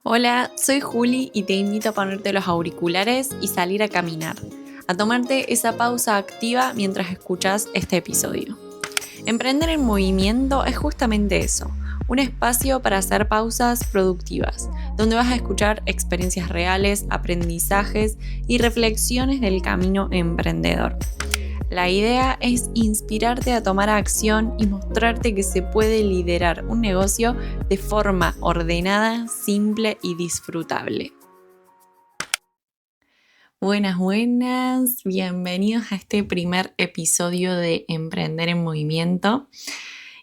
Hola, soy Juli y te invito a ponerte los auriculares y salir a caminar, a tomarte esa pausa activa mientras escuchas este episodio. Emprender en movimiento es justamente eso, un espacio para hacer pausas productivas, donde vas a escuchar experiencias reales, aprendizajes y reflexiones del camino emprendedor. La idea es inspirarte a tomar acción y mostrarte que se puede liderar un negocio de forma ordenada, simple y disfrutable. Buenas, bienvenidos a este primer episodio de Emprender en Movimiento.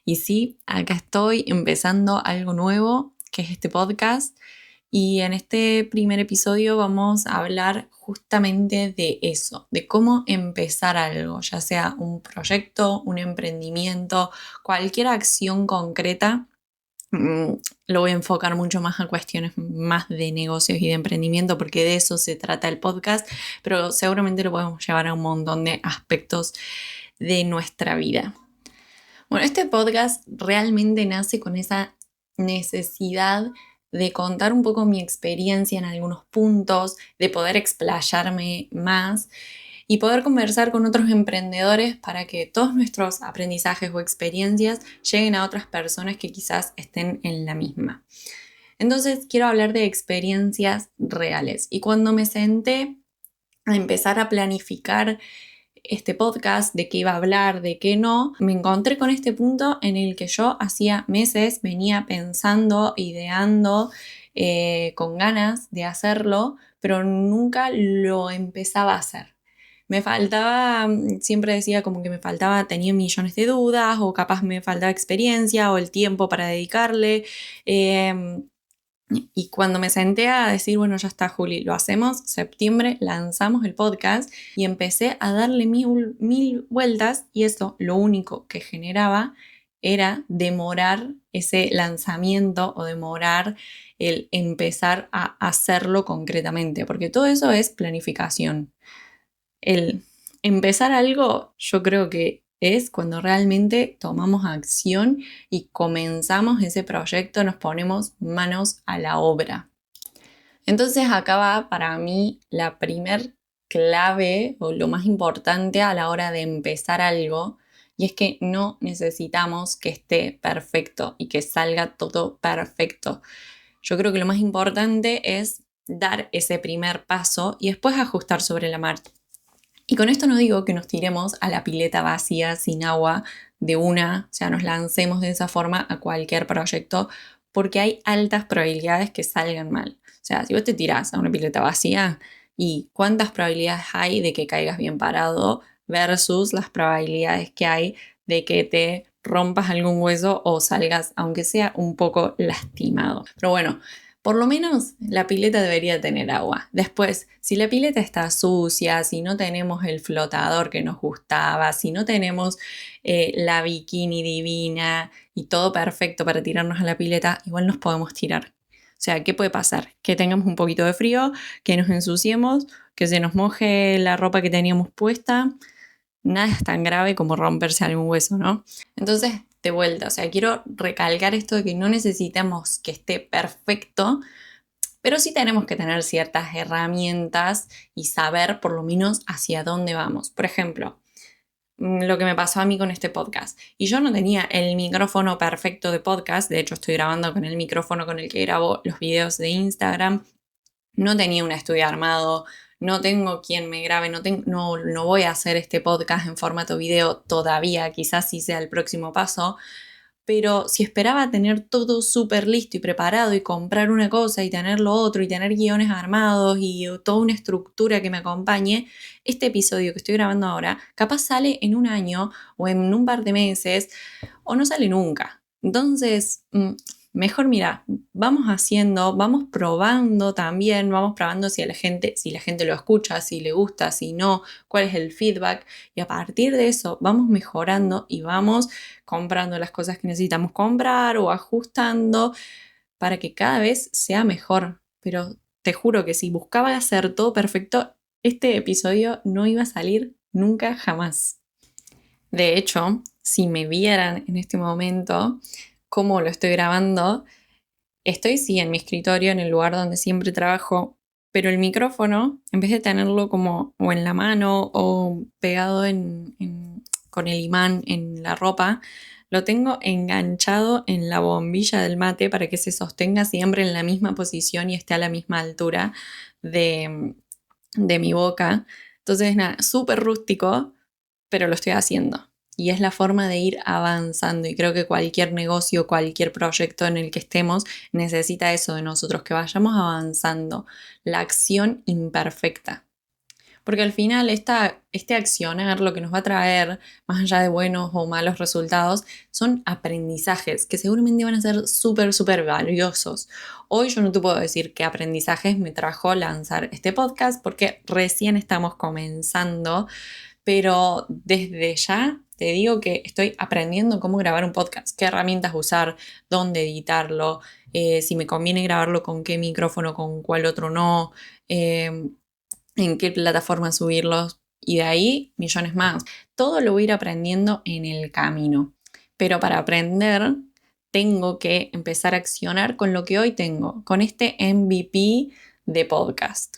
Y sí, acá estoy empezando algo nuevo, que es este podcast. Y en este primer episodio vamos a hablar justamente de eso, de cómo empezar algo, ya sea un proyecto, un emprendimiento, cualquier acción concreta. Lo voy a enfocar mucho más a cuestiones más de negocios y de emprendimiento porque de eso se trata el podcast, pero seguramente lo podemos llevar a un montón de aspectos de nuestra vida. Bueno, este podcast realmente nace con esa necesidad de contar un poco mi experiencia en algunos puntos, de poder explayarme más y poder conversar con otros emprendedores para que todos nuestros aprendizajes o experiencias lleguen a otras personas que quizás estén en la misma. Entonces, quiero hablar de experiencias reales. Y cuando me senté a empezar a planificar este podcast, de qué iba a hablar, de qué no, me encontré con este punto en el que yo hacía meses venía pensando, ideando, con ganas de hacerlo, pero nunca lo empezaba a hacer. Me faltaba, siempre decía como que me faltaba, tenía millones de dudas o capaz me faltaba experiencia o el tiempo para dedicarle. Y cuando me senté a decir, bueno, ya está, Juli, lo hacemos, septiembre lanzamos el podcast y empecé a darle mil vueltas y eso lo único que generaba era demorar ese lanzamiento o demorar el empezar a hacerlo concretamente, porque todo eso es planificación. El empezar algo, yo creo que es cuando realmente tomamos acción y comenzamos ese proyecto, nos ponemos manos a la obra. Entonces acá va para mí la primer clave o lo más importante a la hora de empezar algo, y es que no necesitamos que esté perfecto y que salga todo perfecto. Yo creo que lo más importante es dar ese primer paso y después ajustar sobre la marcha. Y con esto no digo que nos tiremos a la pileta vacía sin agua de una, o sea, nos lancemos de esa forma a cualquier proyecto, porque hay altas probabilidades que salgan mal. O sea, si vos te tirás a una pileta vacía, ¿y cuántas probabilidades hay de que caigas bien parado versus las probabilidades que hay de que te rompas algún hueso o salgas, aunque sea un poco lastimado? Pero bueno, por lo menos la pileta debería tener agua. Después, si la pileta está sucia, si no tenemos el flotador que nos gustaba, si no tenemos la bikini divina y todo perfecto para tirarnos a la pileta, igual nos podemos tirar. O sea, ¿qué puede pasar? Que tengamos un poquito de frío, que nos ensuciemos, que se nos moje la ropa que teníamos puesta. Nada es tan grave como romperse algún hueso, ¿no? Entonces, de vuelta, o sea, quiero recalcar esto de que no necesitamos que esté perfecto, pero sí tenemos que tener ciertas herramientas y saber por lo menos hacia dónde vamos. Por ejemplo, lo que me pasó a mí con este podcast. Y yo no tenía el micrófono perfecto de podcast, de hecho estoy grabando con el micrófono con el que grabo los videos de Instagram. No tenía un estudio armado, no tengo quien me grabe, no voy a hacer este podcast en formato video todavía, quizás sí sea el próximo paso, pero si esperaba tener todo súper listo y preparado y comprar una cosa y tener lo otro y tener guiones armados y toda una estructura que me acompañe, este episodio que estoy grabando ahora capaz sale en un año o en un par de meses o no sale nunca. Entonces, mejor mira, vamos haciendo, vamos probando también, vamos probando si la gente lo escucha, si le gusta, si no, cuál es el feedback, y a partir de eso vamos mejorando y vamos comprando las cosas que necesitamos comprar o ajustando para que cada vez sea mejor. Pero te juro que si buscaba hacer todo perfecto, este episodio no iba a salir nunca jamás. De hecho, si me vieran en este momento cómo lo estoy grabando, Estoy, sí, en mi escritorio, en el lugar donde siempre trabajo, pero el micrófono, en vez de tenerlo como o en la mano o pegado con el imán en la ropa, lo tengo enganchado en la bombilla del mate para que se sostenga siempre en la misma posición y esté a la misma altura de, de mi boca. Entonces, nada, súper rústico, pero lo estoy haciendo. Y es la forma de ir avanzando. Y creo que cualquier negocio, cualquier proyecto en el que estemos, necesita eso de nosotros, que vayamos avanzando. La acción imperfecta. Porque al final este accionar lo que nos va a traer, más allá de buenos o malos resultados, son aprendizajes que seguramente van a ser súper, súper valiosos. Hoy yo no te puedo decir qué aprendizajes me trajo lanzar este podcast porque recién estamos comenzando, pero desde ya te digo que estoy aprendiendo cómo grabar un podcast, qué herramientas usar, dónde editarlo, si me conviene grabarlo con qué micrófono, con cuál otro no. eh, en qué plataforma subirlos y de ahí millones más. Todo lo voy a ir aprendiendo en el camino. Pero para aprender tengo que empezar a accionar con lo que hoy tengo, con este MVP de podcast.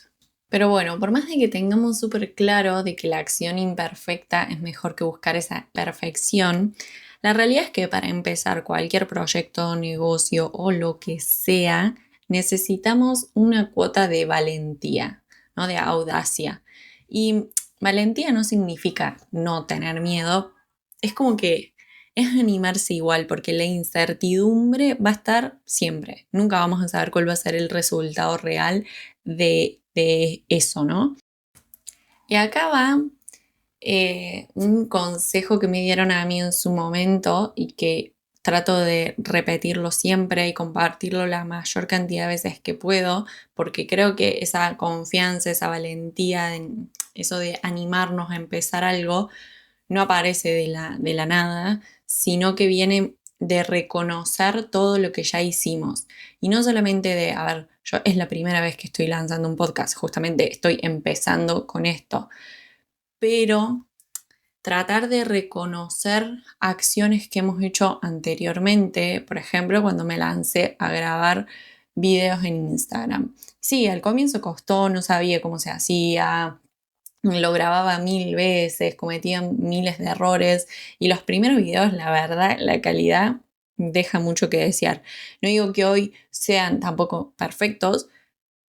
Pero bueno, por más de que tengamos súper claro de que la acción imperfecta es mejor que buscar esa perfección, la realidad es que para empezar cualquier proyecto, negocio o lo que sea, necesitamos una cuota de valentía, ¿no? De audacia. Y valentía no significa no tener miedo, es como que es animarse igual, porque la incertidumbre va a estar siempre. Nunca vamos a saber cuál va a ser el resultado real de eso, ¿no? Y acá va un consejo que me dieron a mí en su momento y que trato de repetirlo siempre y compartirlo la mayor cantidad de veces que puedo, porque creo que esa confianza, esa valentía, eso de animarnos a empezar algo, no aparece de la nada, sino que viene de reconocer todo lo que ya hicimos. Y no solamente de, a ver, yo es la primera vez que estoy lanzando un podcast, justamente estoy empezando con esto, pero tratar de reconocer acciones que hemos hecho anteriormente, por ejemplo, cuando me lancé a grabar videos en Instagram. Sí, al comienzo costó, no sabía cómo se hacía, lo grababa 1000 veces, cometía miles de errores y los primeros videos, la verdad, la calidad deja mucho que desear. No digo que hoy sean tampoco perfectos,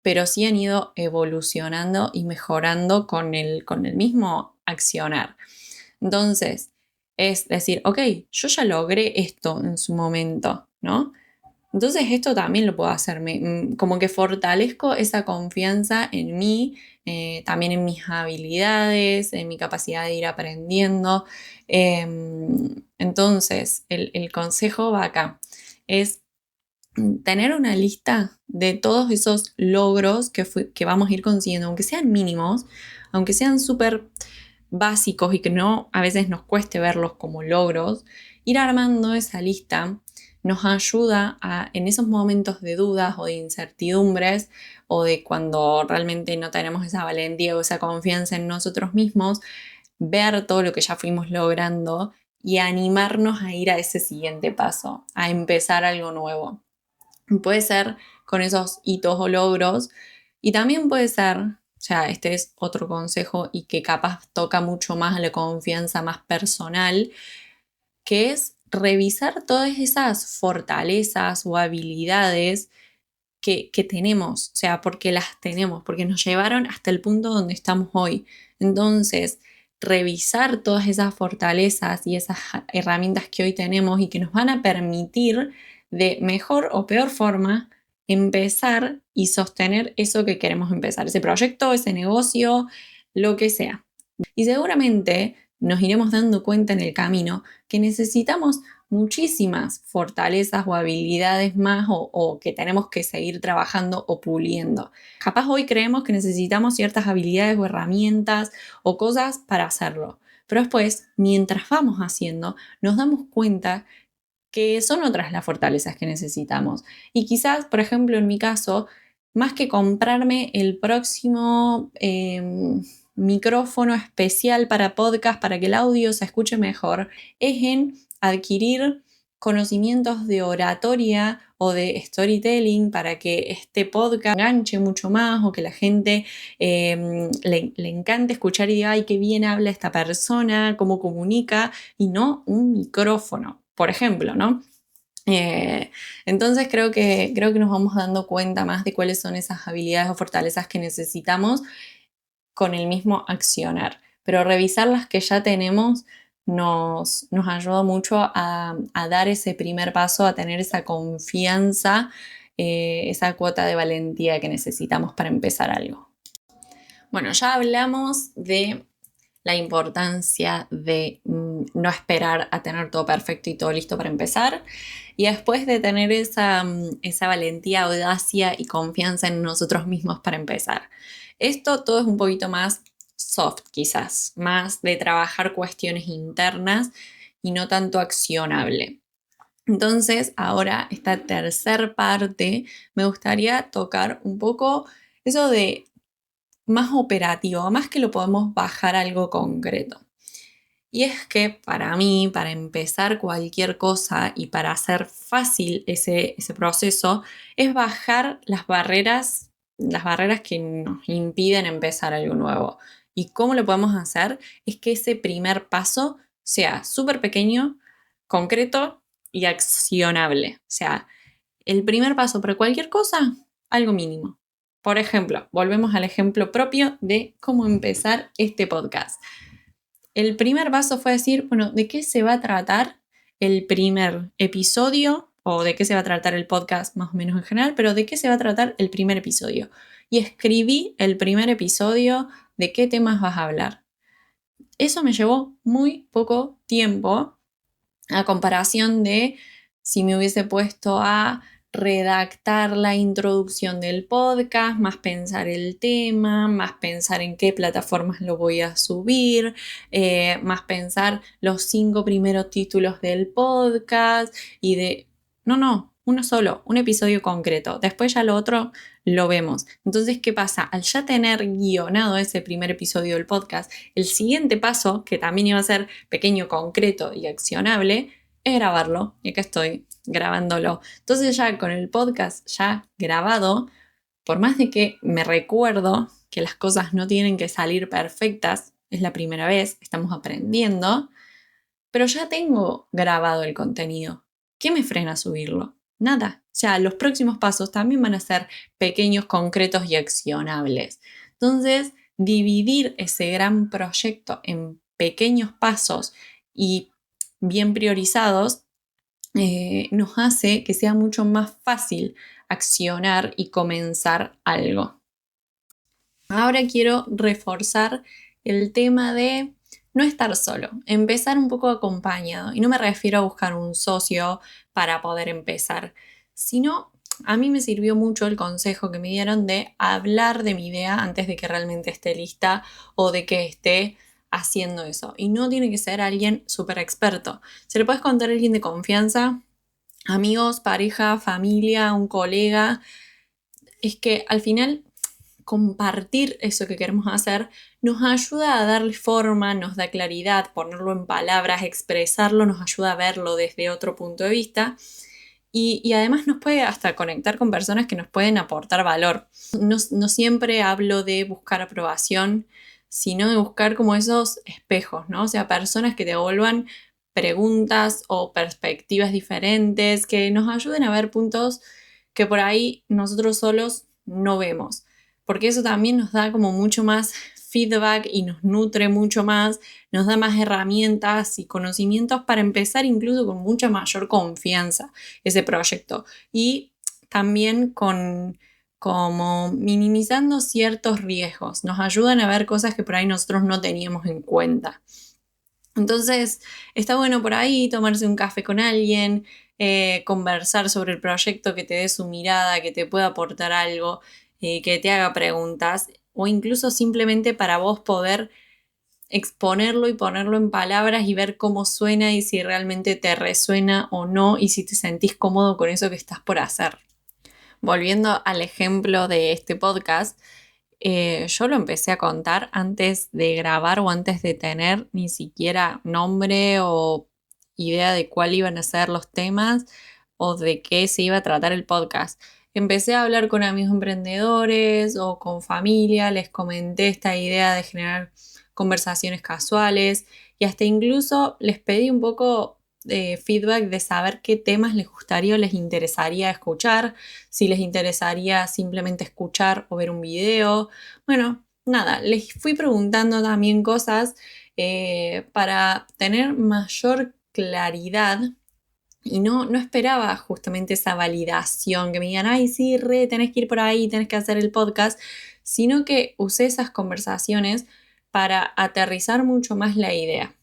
pero sí han ido evolucionando y mejorando con el mismo accionar. Entonces, es decir, ok, yo ya logré esto en su momento, ¿no? Entonces esto también lo puedo hacer, como que fortalezco esa confianza en mí, también en mis habilidades, en mi capacidad de ir aprendiendo. Entonces, el consejo va acá, es tener una lista de todos esos logros que vamos a ir consiguiendo, aunque sean mínimos, aunque sean súper básicos y que no a veces nos cueste verlos como logros, ir armando esa lista nos ayuda a, en esos momentos de dudas o de incertidumbres o de cuando realmente no tenemos esa valentía o esa confianza en nosotros mismos, ver todo lo que ya fuimos logrando y animarnos a ir a ese siguiente paso, a empezar algo nuevo. Puede ser con esos hitos o logros y también puede ser, o sea, este es otro consejo y que capaz toca mucho más a la confianza más personal, que es revisar todas esas fortalezas o habilidades que tenemos, o sea, porque las tenemos, porque nos llevaron hasta el punto donde estamos hoy. Entonces, revisar todas esas fortalezas y esas herramientas que hoy tenemos y que nos van a permitir de mejor o peor forma empezar y sostener eso que queremos empezar, ese proyecto, ese negocio, lo que sea. Y seguramente nos iremos dando cuenta en el camino que necesitamos muchísimas fortalezas o habilidades más o que tenemos que seguir trabajando o puliendo. Capaz hoy creemos que necesitamos ciertas habilidades o herramientas o cosas para hacerlo, pero después, mientras vamos haciendo, nos damos cuenta que son otras las fortalezas que necesitamos. Y quizás, por ejemplo, en mi caso, más que comprarme el próximo micrófono especial para podcast, para que el audio se escuche mejor, es en adquirir conocimientos de oratoria o de storytelling para que este podcast enganche mucho más o que la gente le encante escuchar y diga, ay, qué bien habla esta persona, cómo comunica, y no un micrófono, por ejemplo, ¿no? Entonces creo que nos vamos dando cuenta más de cuáles son esas habilidades o fortalezas que necesitamos con el mismo accionar. Pero revisar las que ya tenemos nos ayuda mucho a dar ese primer paso, a tener esa confianza, esa cuota de valentía que necesitamos para empezar algo. Bueno, ya hablamos de la importancia de no esperar a tener todo perfecto y todo listo para empezar. Y después de tener esa valentía, audacia y confianza en nosotros mismos para empezar. Esto todo es un poquito más soft, quizás, más de trabajar cuestiones internas y no tanto accionable. Entonces, ahora esta tercer parte, me gustaría tocar un poco eso de más operativo, más que lo podemos bajar a algo concreto. Y es que para mí, para empezar cualquier cosa y para hacer fácil ese proceso, es bajar las barreras que nos impiden empezar algo nuevo. ¿Y cómo lo podemos hacer? Es que ese primer paso sea súper pequeño, concreto y accionable. O sea, el primer paso para cualquier cosa, algo mínimo. Por ejemplo, volvemos al ejemplo propio de cómo empezar este podcast. El primer paso fue decir, bueno, ¿de qué se va a tratar el primer episodio? O de qué se va a tratar el podcast más o menos en general, pero ¿de qué se va a tratar el primer episodio? Y escribí el primer episodio, de qué temas vas a hablar. Eso me llevó muy poco tiempo a comparación de si me hubiese puesto a redactar la introducción del podcast, más pensar el tema, más pensar en qué plataformas lo voy a subir, más pensar los 5 primeros títulos del podcast y de... No, uno solo, un episodio concreto. Después ya lo otro lo vemos. Entonces, ¿qué pasa? Al ya tener guionado ese primer episodio del podcast, el siguiente paso, que también iba a ser pequeño, concreto y accionable, es grabarlo. Y acá estoy grabándolo. Entonces ya con el podcast ya grabado, por más de que me recuerdo que las cosas no tienen que salir perfectas, es la primera vez, estamos aprendiendo, pero ya tengo grabado el contenido. ¿Qué me frena a subirlo? Nada. O sea, los próximos pasos también van a ser pequeños, concretos y accionables. Entonces, dividir ese gran proyecto en pequeños pasos y bien priorizados nos hace que sea mucho más fácil accionar y comenzar algo. Ahora quiero reforzar el tema de no estar solo, empezar un poco acompañado. Y no me refiero a buscar un socio para poder empezar, sino a mí me sirvió mucho el consejo que me dieron de hablar de mi idea antes de que realmente esté lista o de que esté haciendo eso. Y no tiene que ser alguien súper experto. Se le puedes contar a alguien de confianza, amigos, pareja, familia, un colega. Es que al final compartir eso que queremos hacer nos ayuda a darle forma, nos da claridad, ponerlo en palabras, expresarlo, nos ayuda a verlo desde otro punto de vista y además nos puede hasta conectar con personas que nos pueden aportar valor. No siempre hablo de buscar aprobación, sino de buscar como esos espejos, ¿no? O sea, personas que te devuelvan preguntas o perspectivas diferentes, que nos ayuden a ver puntos que por ahí nosotros solos no vemos, porque eso también nos da como mucho más feedback y nos nutre mucho más, nos da más herramientas y conocimientos para empezar incluso con mucha mayor confianza ese proyecto y también con como minimizando ciertos riesgos, nos ayudan a ver cosas que por ahí nosotros no teníamos en cuenta. Entonces, está bueno por ahí tomarse un café con alguien, conversar sobre el proyecto, que te dé su mirada, que te pueda aportar algo, que te haga preguntas, o incluso simplemente para vos poder exponerlo y ponerlo en palabras y ver cómo suena y si realmente te resuena o no y si te sentís cómodo con eso que estás por hacer. Volviendo al ejemplo de este podcast, yo lo empecé a contar antes de grabar o antes de tener ni siquiera nombre o idea de cuál iban a ser los temas o de qué se iba a tratar el podcast. Empecé a hablar con amigos emprendedores o con familia, les comenté esta idea de generar conversaciones casuales y hasta incluso les pedí un poco de feedback de saber qué temas les gustaría o les interesaría escuchar, si les interesaría simplemente escuchar o ver un video. Bueno, nada, les fui preguntando también cosas para tener mayor claridad y no esperaba justamente esa validación, que me digan, ay, sí, tenés que ir por ahí, tenés que hacer el podcast, sino que usé esas conversaciones para aterrizar mucho más la idea.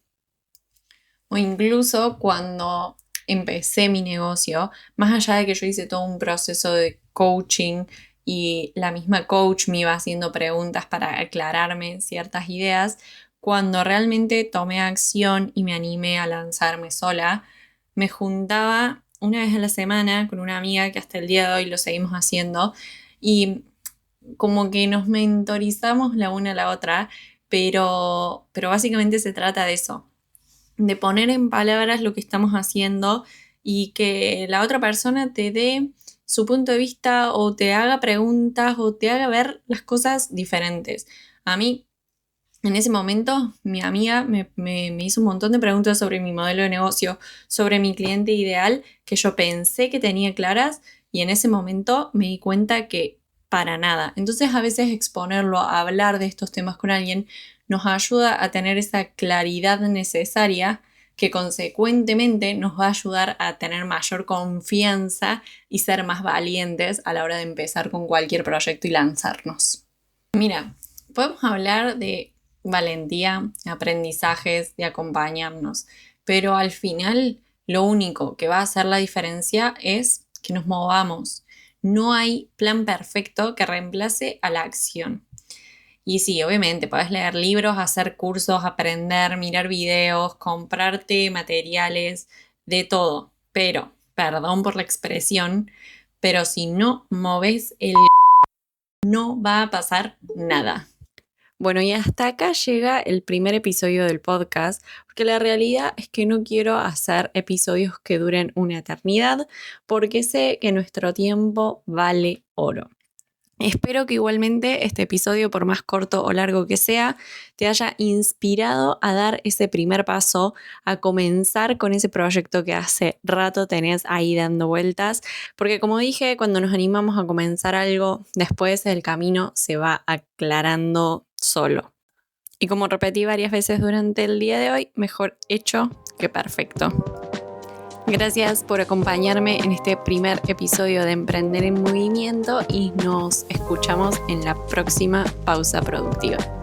O incluso cuando empecé mi negocio, más allá de que yo hice todo un proceso de coaching y la misma coach me iba haciendo preguntas para aclararme ciertas ideas, cuando realmente tomé acción y me animé a lanzarme sola, me juntaba una vez a la semana con una amiga que hasta el día de hoy lo seguimos haciendo y como que nos mentorizamos la una a la otra, pero básicamente se trata de eso, de poner en palabras lo que estamos haciendo y que la otra persona te dé su punto de vista o te haga preguntas o te haga ver las cosas diferentes. A mí, en ese momento, mi amiga me hizo un montón de preguntas sobre mi modelo de negocio, sobre mi cliente ideal, que yo pensé que tenía claras y en ese momento me di cuenta que para nada. Entonces, a veces exponerlo, a hablar de estos temas con alguien, nos ayuda a tener esa claridad necesaria que consecuentemente nos va a ayudar a tener mayor confianza y ser más valientes a la hora de empezar con cualquier proyecto y lanzarnos. Mira, podemos hablar de valentía, aprendizajes, de acompañarnos, pero al final lo único que va a hacer la diferencia es que nos movamos. No hay plan perfecto que reemplace a la acción. Y sí, obviamente, podés leer libros, hacer cursos, aprender, mirar videos, comprarte materiales, de todo. Pero, perdón por la expresión, pero si no moves no va a pasar nada. Bueno, y hasta acá llega el primer episodio del podcast, porque la realidad es que no quiero hacer episodios que duren una eternidad, porque sé que nuestro tiempo vale oro. Espero que igualmente este episodio, por más corto o largo que sea, te haya inspirado a dar ese primer paso, a comenzar con ese proyecto que hace rato tenés ahí dando vueltas, porque como dije, cuando nos animamos a comenzar algo, después el camino se va aclarando solo. Y como repetí varias veces durante el día de hoy, mejor hecho que perfecto. Gracias por acompañarme en este primer episodio de Emprender en Movimiento y nos escuchamos en la próxima pausa productiva.